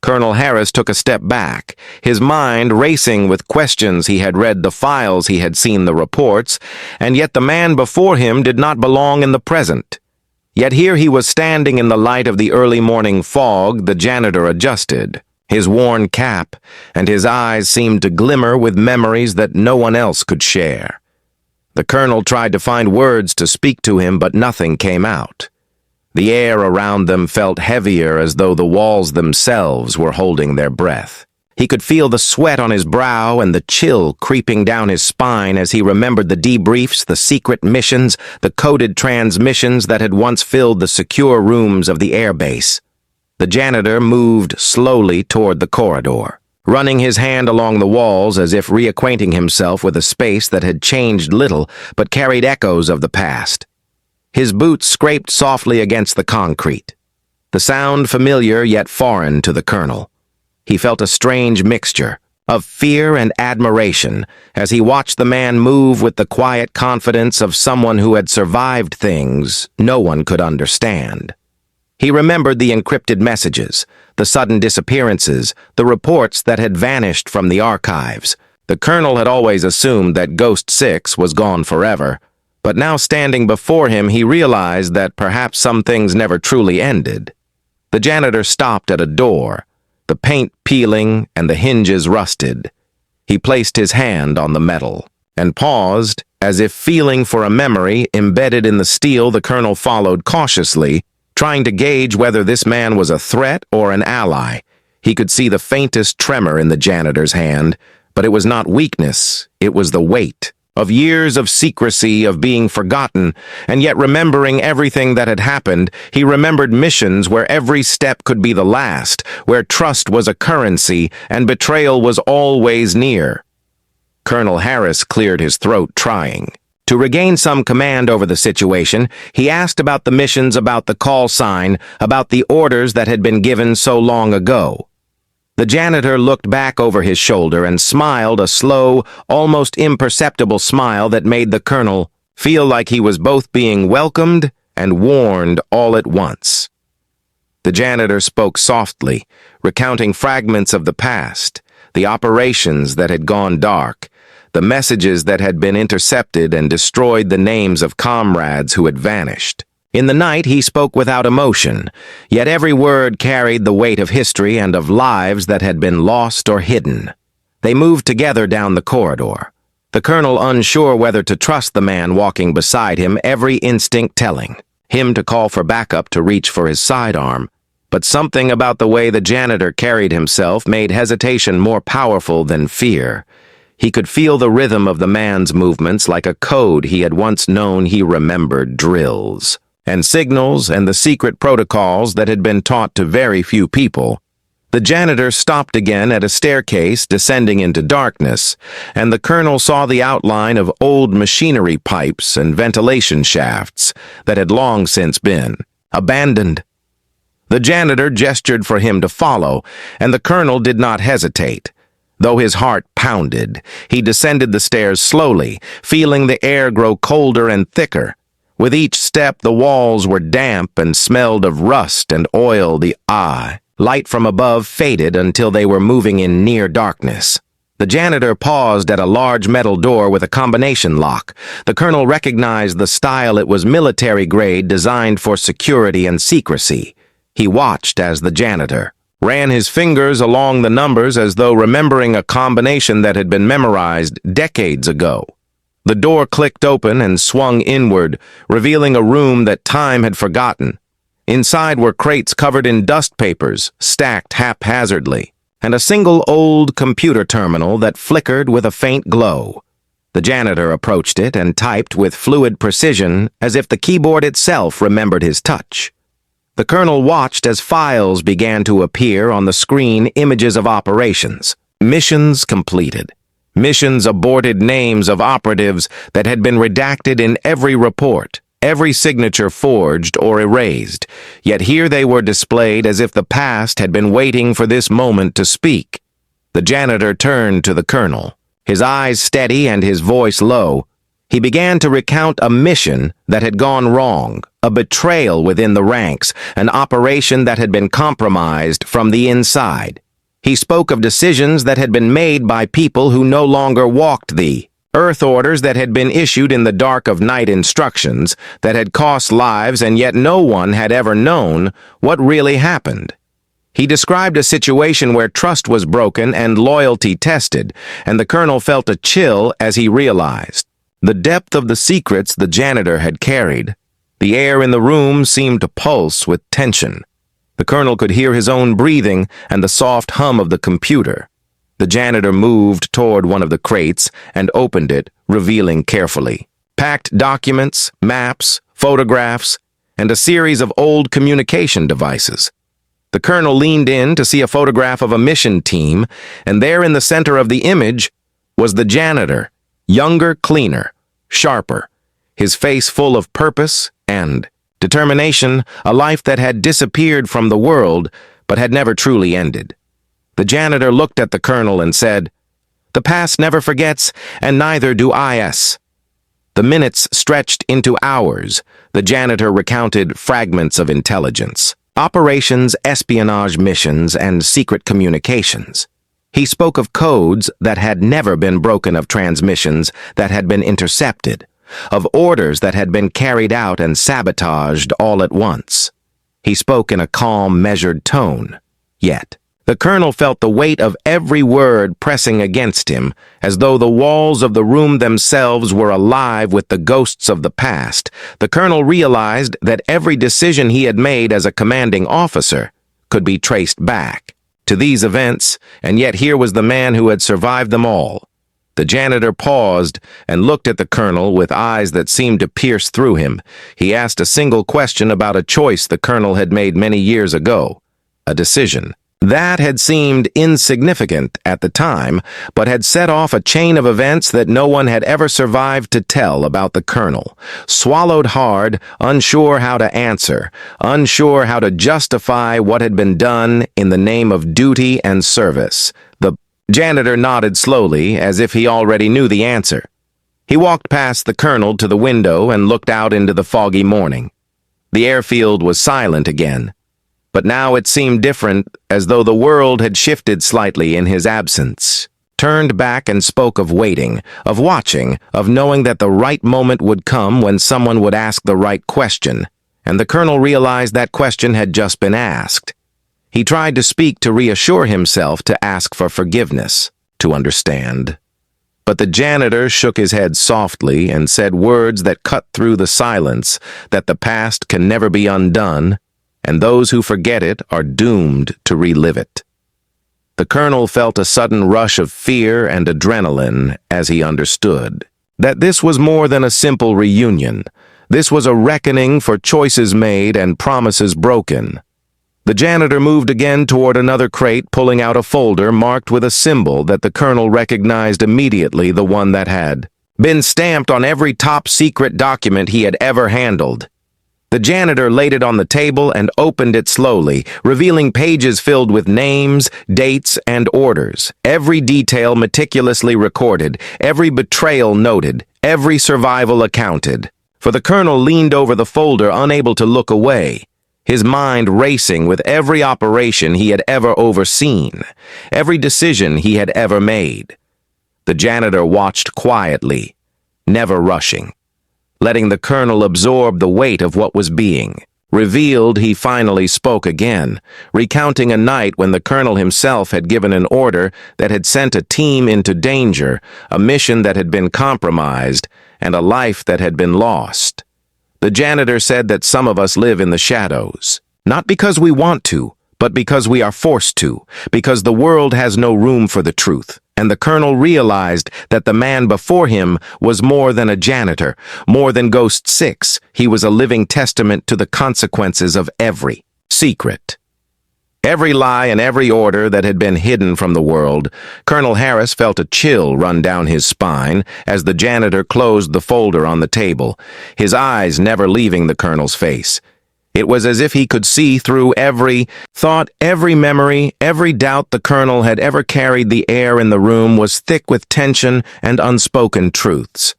Colonel Harris took a step back, his mind racing with questions. He had read the files, he had seen the reports, and yet the man before him did not belong in the present. Yet here he was standing in the light of the early morning fog. The janitor adjusted, his worn cap, and his eyes seemed to glimmer with memories that no one else could share. The colonel tried to find words to speak to him, but nothing came out. The air around them felt heavier, as though the walls themselves were holding their breath. He could feel the sweat on his brow and the chill creeping down his spine as he remembered the debriefs, the secret missions, the coded transmissions that had once filled the secure rooms of the airbase. The janitor moved slowly toward the corridor, running his hand along the walls as if reacquainting himself with a space that had changed little but carried echoes of the past. His boots scraped softly against the concrete, the sound familiar yet foreign to the colonel. He felt a strange mixture of fear and admiration as he watched the man move with the quiet confidence of someone who had survived things no one could understand. He remembered the encrypted messages, the sudden disappearances, the reports that had vanished from the archives. The colonel had always assumed that Ghost 6 was gone forever, but now standing before him he realized that perhaps some things never truly ended. The janitor stopped at a door, the paint peeling and the hinges rusted. He placed his hand on the metal and paused, as if feeling for a memory embedded in the steel. The colonel followed cautiously, trying to gauge whether this man was a threat or an ally. He could see the faintest tremor in the janitor's hand, but it was not weakness, it was the weight of years of secrecy, of being forgotten, and yet remembering everything that had happened. He remembered missions where every step could be the last, where trust was a currency and betrayal was always near. Colonel Harris cleared his throat, trying to regain some command over the situation. He asked about the missions, about the call sign, about the orders that had been given so long ago. The janitor looked back over his shoulder and smiled, a slow, almost imperceptible smile that made the colonel feel like he was both being welcomed and warned all at once. The janitor spoke softly, recounting fragments of the past, the operations that had gone dark, the messages that had been intercepted and destroyed the names of comrades who had vanished. In the night, he spoke without emotion, yet every word carried the weight of history and of lives that had been lost or hidden. They moved together down the corridor, the colonel unsure whether to trust the man walking beside him, every instinct telling him to call for backup, to reach for his sidearm. But something about the way the janitor carried himself made hesitation more powerful than fear. He could feel the rhythm of the man's movements like a code he had once known. He remembered drills and signals and the secret protocols that had been taught to very few people. The janitor stopped again at a staircase descending into darkness, and the colonel saw the outline of old machinery pipes and ventilation shafts that had long since been abandoned. The janitor gestured for him to follow, and the colonel did not hesitate. Though his heart pounded, he descended the stairs slowly, feeling the air grow colder and thicker. With each step, the walls were damp and smelled of rust and oil. The light from above faded until they were moving in near darkness. The janitor paused at a large metal door with a combination lock. The colonel recognized the style. It was military grade, designed for security and secrecy. He watched as the janitor ran his fingers along the numbers as though remembering a combination that had been memorized decades ago. The door clicked open and swung inward, revealing a room that time had forgotten. Inside were crates covered in dust papers, stacked haphazardly, and a single old computer terminal that flickered with a faint glow. The janitor approached it and typed with fluid precision, as if the keyboard itself remembered his touch. The colonel watched as files began to appear on the screen, images of operations, missions completed. Missions aborted, names of operatives that had been redacted in every report, every signature forged or erased, yet here they were displayed as if the past had been waiting for this moment to speak. The janitor turned to the colonel, his eyes steady and his voice low. He began to recount a mission that had gone wrong, a betrayal within the ranks, an operation that had been compromised from the inside. He spoke of decisions that had been made by people who no longer walked the earth, orders that had been issued in the dark of night, instructions that had cost lives, and yet no one had ever known what really happened. He described a situation where trust was broken and loyalty tested, and the colonel felt a chill as he realized the depth of the secrets the janitor had carried. The air in the room seemed to pulse with tension. The colonel could hear his own breathing and the soft hum of the computer. The janitor moved toward one of the crates and opened it, revealing carefully packed documents, maps, photographs, and a series of old communication devices. The colonel leaned in to see a photograph of a mission team, and there in the center of the image was the janitor, younger, cleaner, sharper, his face full of purpose and determination, a life that had disappeared from the world but had never truly ended. The janitor looked at the colonel and said, "The past never forgets, and neither do I." The minutes stretched into hours. The janitor recounted fragments of intelligence, operations, espionage missions, and secret communications. He spoke of codes that had never been broken, of transmissions that had been intercepted, of orders that had been carried out and sabotaged all at once. He spoke in a calm, measured tone. Yet, the colonel felt the weight of every word pressing against him, as though the walls of the room themselves were alive with the ghosts of the past. The colonel realized that every decision he had made as a commanding officer could be traced back to these events, and yet here was the man who had survived them all. The janitor paused and looked at the colonel with eyes that seemed to pierce through him. He asked a single question about a choice the colonel had made many years ago, a decision that had seemed insignificant at the time, but had set off a chain of events that no one had ever survived to tell about. The colonel swallowed hard, unsure how to answer, unsure how to justify what had been done in the name of duty and service. The janitor nodded slowly, as if he already knew the answer. He walked past the colonel to the window and looked out into the foggy morning. The airfield was silent again, but now it seemed different, as though the world had shifted slightly in his absence. Turned back and spoke of waiting, of watching, of knowing that the right moment would come when someone would ask the right question, and the colonel realized that question had just been asked. He tried to speak, to reassure himself, to ask for forgiveness, to understand. But the janitor shook his head softly and said words that cut through the silence, that the past can never be undone, and those who forget it are doomed to relive it. The colonel felt a sudden rush of fear and adrenaline as he understood that this was more than a simple reunion. This was a reckoning for choices made and promises broken. The janitor moved again toward another crate, pulling out a folder marked with a symbol that the colonel recognized immediately, the one that had been stamped on every top-secret document he had ever handled. The janitor laid it on the table and opened it slowly, revealing pages filled with names, dates, and orders. Every detail meticulously recorded, every betrayal noted, every survival accounted. For the colonel leaned over the folder, unable to look away, his mind racing with every operation he had ever overseen, every decision he had ever made. The janitor watched quietly, never rushing, letting the colonel absorb the weight of what was being revealed. He finally spoke again, recounting a night when the colonel himself had given an order that had sent a team into danger, a mission that had been compromised, and a life that had been lost. The janitor said that some of us live in the shadows, not because we want to, but because we are forced to, because the world has no room for the truth. And the colonel realized that the man before him was more than a janitor, more than Ghost 6. He was a living testament to the consequences of every secret, every lie, and every order that had been hidden from the world. Colonel Harris felt a chill run down his spine as the janitor closed the folder on the table, his eyes never leaving the colonel's face. It was as if he could see through every thought, every memory, every doubt the colonel had ever carried. The air in the room was thick with tension and unspoken truths.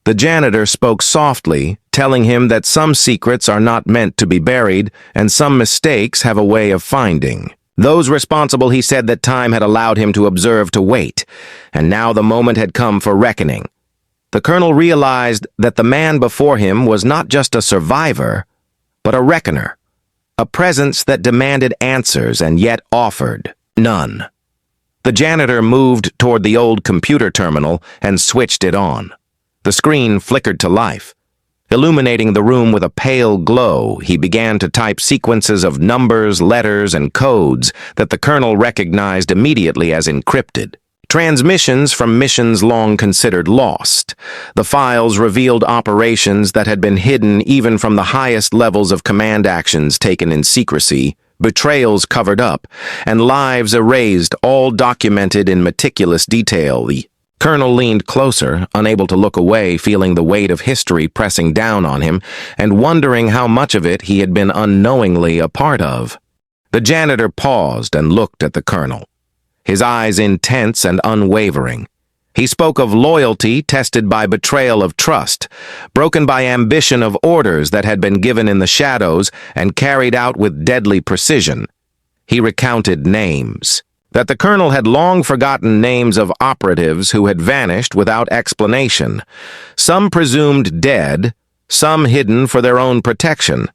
The janitor spoke softly, telling him that some secrets are not meant to be buried and some mistakes have a way of finding. Those responsible, he said, that time had allowed him to observe, to wait, and now the moment had come for reckoning. The colonel realized that the man before him was not just a survivor, but a reckoner, a presence that demanded answers and yet offered none. The janitor moved toward the old computer terminal and switched it on. The screen flickered to life. Illuminating the room with a pale glow, he began to type sequences of numbers, letters, and codes that the colonel recognized immediately as encrypted. Transmissions from missions long considered lost. The files revealed operations that had been hidden even from the highest levels of command actions taken in secrecy, betrayals covered up, and lives erased, all documented in meticulous detail. The colonel leaned closer, unable to look away, feeling the weight of history pressing down on him, and wondering how much of it he had been unknowingly a part of. The janitor paused and looked at the colonel, his eyes intense and unwavering. He spoke of loyalty tested by betrayal of trust, broken by ambition of orders that had been given in the shadows and carried out with deadly precision. He recounted names. That the colonel had long forgotten names of operatives who had vanished without explanation, some presumed dead, some hidden for their own protection.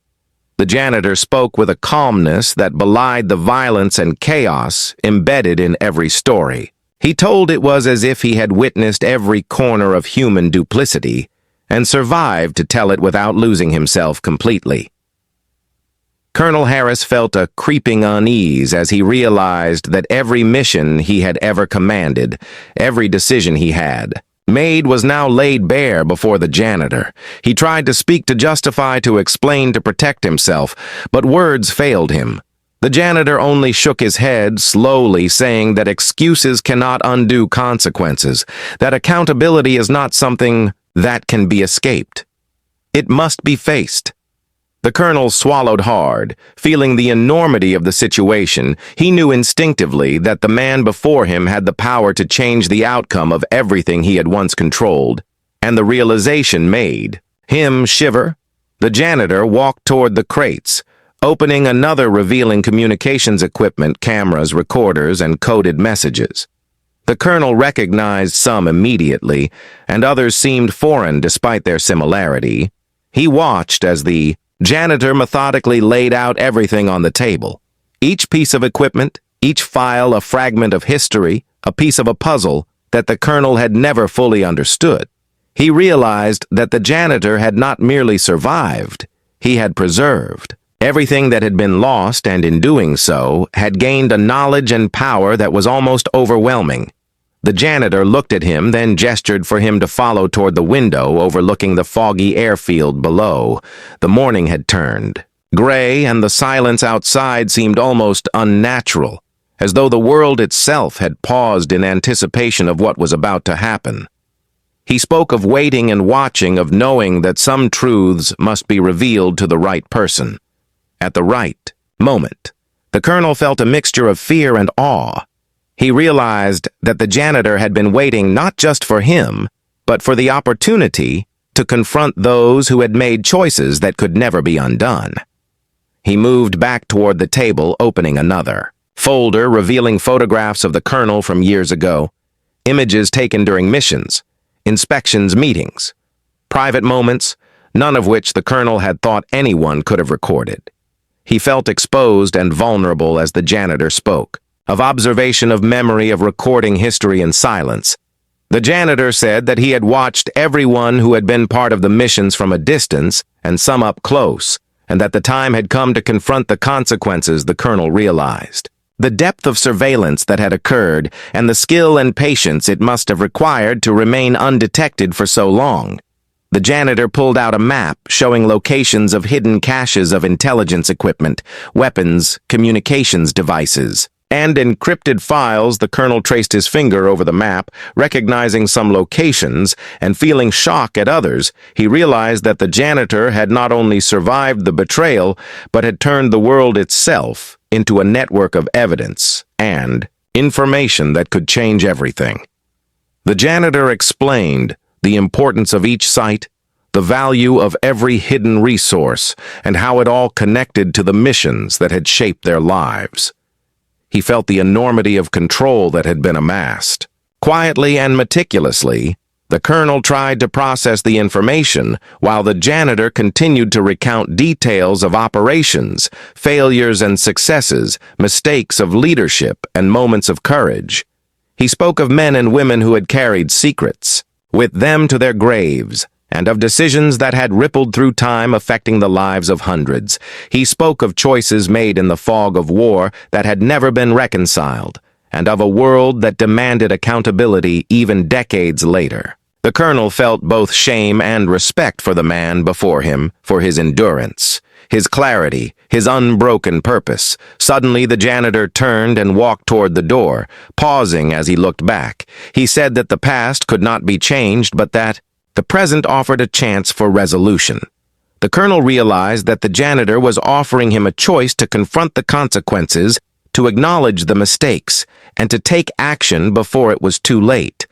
The janitor spoke with a calmness that belied the violence and chaos embedded in every story. He told it was as if he had witnessed every corner of human duplicity and survived to tell it without losing himself completely. Colonel Harris felt a creeping unease as he realized that every mission he had ever commanded, every decision he had made, was now laid bare before the janitor. He tried to speak, to justify, to explain, to protect himself, but words failed him. The janitor only shook his head, slowly saying that excuses cannot undo consequences, that accountability is not something that can be escaped. It must be faced. The colonel swallowed hard, feeling the enormity of the situation. He knew instinctively that the man before him had the power to change the outcome of everything he had once controlled, and the realization made him shiver. The janitor walked toward the crates, opening another, revealing communications equipment, cameras, recorders, and coded messages. The colonel recognized some immediately, and others seemed foreign despite their similarity. He watched as the janitor methodically laid out everything on the table. Each piece of equipment, each file, a fragment of history, a piece of a puzzle that the colonel had never fully understood. He realized that the janitor had not merely survived, he had preserved everything that had been lost, and in doing so, had gained a knowledge and power that was almost overwhelming. The janitor looked at him, then gestured for him to follow toward the window overlooking the foggy airfield below. The morning had turned gray, and the silence outside seemed almost unnatural, as though the world itself had paused in anticipation of what was about to happen. He spoke of waiting and watching, of knowing that some truths must be revealed to the right person, at the right moment. The colonel felt a mixture of fear and awe. He realized that the janitor had been waiting not just for him, but for the opportunity to confront those who had made choices that could never be undone. He moved back toward the table, opening another folder revealing photographs of the colonel from years ago, images taken during missions, inspections, meetings, private moments, none of which the colonel had thought anyone could have recorded. He felt exposed and vulnerable as the janitor spoke, of observation, of memory, of recording history in silence. The janitor said that he had watched everyone who had been part of the missions from a distance and some up close, and that the time had come to confront the consequences. The colonel realized the depth of surveillance that had occurred and the skill and patience it must have required to remain undetected for so long. The janitor pulled out a map showing locations of hidden caches of intelligence equipment, weapons, communications devices, and encrypted files. The colonel traced his finger over the map, recognizing some locations, and feeling shock at others. He realized that the janitor had not only survived the betrayal, but had turned the world itself into a network of evidence and information that could change everything. The janitor explained, the importance of each site, the value of every hidden resource, and how it all connected to the missions that had shaped their lives. He felt the enormity of control that had been amassed. Quietly and meticulously, the colonel tried to process the information while the janitor continued to recount details of operations, failures and successes, mistakes of leadership, and moments of courage. He spoke of men and women who had carried secrets, with them to their graves, and of decisions that had rippled through time affecting the lives of hundreds. He spoke of choices made in the fog of war that had never been reconciled, and of a world that demanded accountability even decades later. The colonel felt both shame and respect for the man before him, for his endurance, his clarity, his unbroken purpose. Suddenly the janitor turned and walked toward the door, pausing as he looked back. He said that the past could not be changed, but that the present offered a chance for resolution. The colonel realized that the janitor was offering him a choice to confront the consequences, to acknowledge the mistakes, and to take action before it was too late.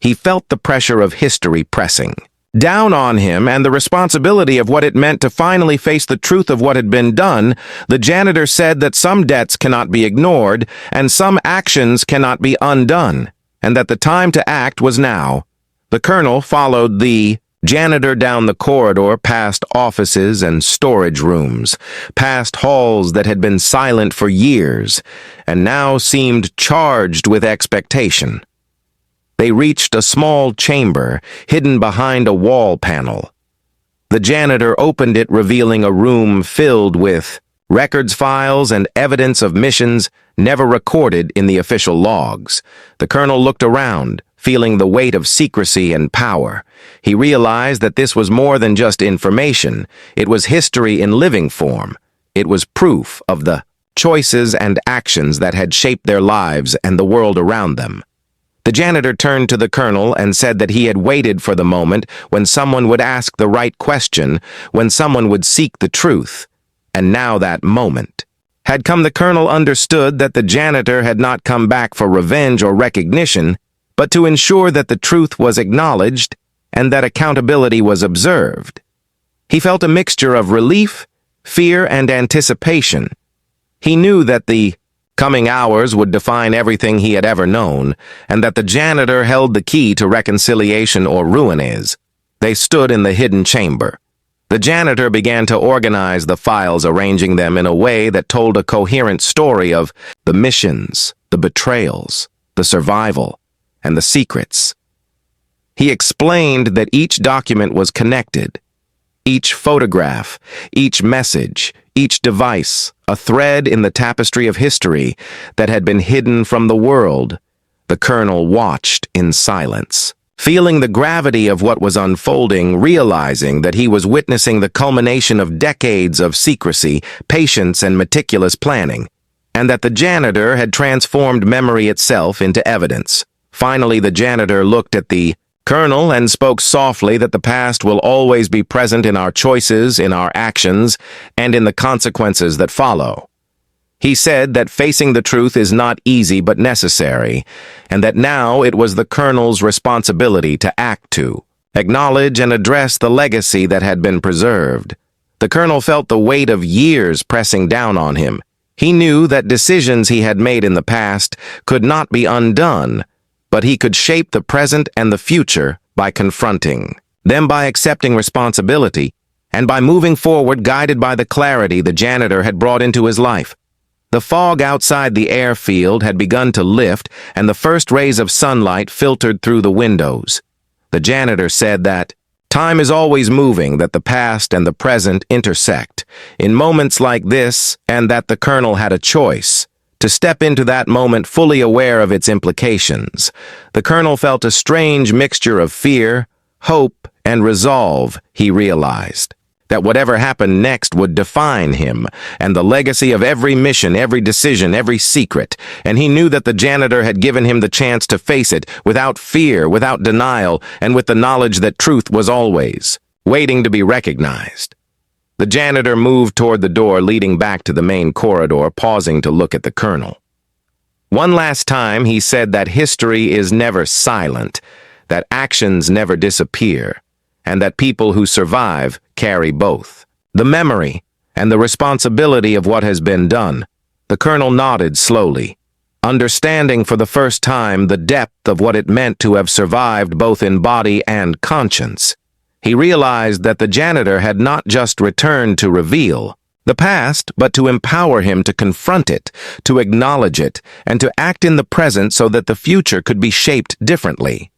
He felt the pressure of history pressing down on him and the responsibility of what it meant to finally face the truth of what had been done. The janitor said that some debts cannot be ignored and some actions cannot be undone, and that the time to act was now. The colonel followed the janitor down the corridor past offices and storage rooms, past halls that had been silent for years and now seemed charged with expectation. They reached a small chamber hidden behind a wall panel. The janitor opened it, revealing a room filled with records, files, and evidence of missions never recorded in the official logs. The colonel looked around, feeling the weight of secrecy and power. He realized that this was more than just information. It was history in living form. It was proof of the choices and actions that had shaped their lives and the world around them. The janitor turned to the colonel and said that he had waited for the moment when someone would ask the right question, when someone would seek the truth. And now that moment had come. The colonel understood that the janitor had not come back for revenge or recognition, but to ensure that the truth was acknowledged and that accountability was observed. He felt a mixture of relief, fear, and anticipation. He knew that the coming hours would define everything he had ever known, and that the janitor held the key to reconciliation or ruin. They stood in the hidden chamber. The janitor began to organize the files, arranging them in a way that told a coherent story of the missions, the betrayals, the survival, and the secrets. He explained that each document was connected. Each photograph, each message, each device, a thread in the tapestry of history that had been hidden from the world. The colonel watched in silence, feeling the gravity of what was unfolding, realizing that he was witnessing the culmination of decades of secrecy, patience, and meticulous planning, and that the janitor had transformed memory itself into evidence. Finally, the janitor looked at the colonel and spoke softly that the past will always be present in our choices, in our actions, and in the consequences that follow. He said that facing the truth is not easy but necessary, and that now it was the colonel's responsibility to act, to acknowledge and address the legacy that had been preserved. The colonel felt the weight of years pressing down on him. He knew that decisions he had made in the past could not be undone, but he could shape the present and the future by confronting them, by accepting responsibility, and by moving forward guided by the clarity the janitor had brought into his life. The fog outside the airfield had begun to lift, and the first rays of sunlight filtered through the windows. The janitor said that time is always moving, that the past and the present intersect in moments like this, and that the colonel had a choice to step into that moment fully aware of its implications. The colonel felt a strange mixture of fear, hope, and resolve. He realized that whatever happened next would define him and the legacy of every mission, every decision, every secret, and he knew that the janitor had given him the chance to face it without fear, without denial, and with the knowledge that truth was always waiting to be recognized. The janitor moved toward the door leading back to the main corridor, pausing to look at the colonel. One last time, he said that history is never silent, that actions never disappear, and that people who survive carry both. The memory and the responsibility of what has been done. The colonel nodded slowly, understanding for the first time the depth of what it meant to have survived both in body and conscience. He realized that the janitor had not just returned to reveal the past, but to empower him to confront it, to acknowledge it, and to act in the present so that the future could be shaped differently.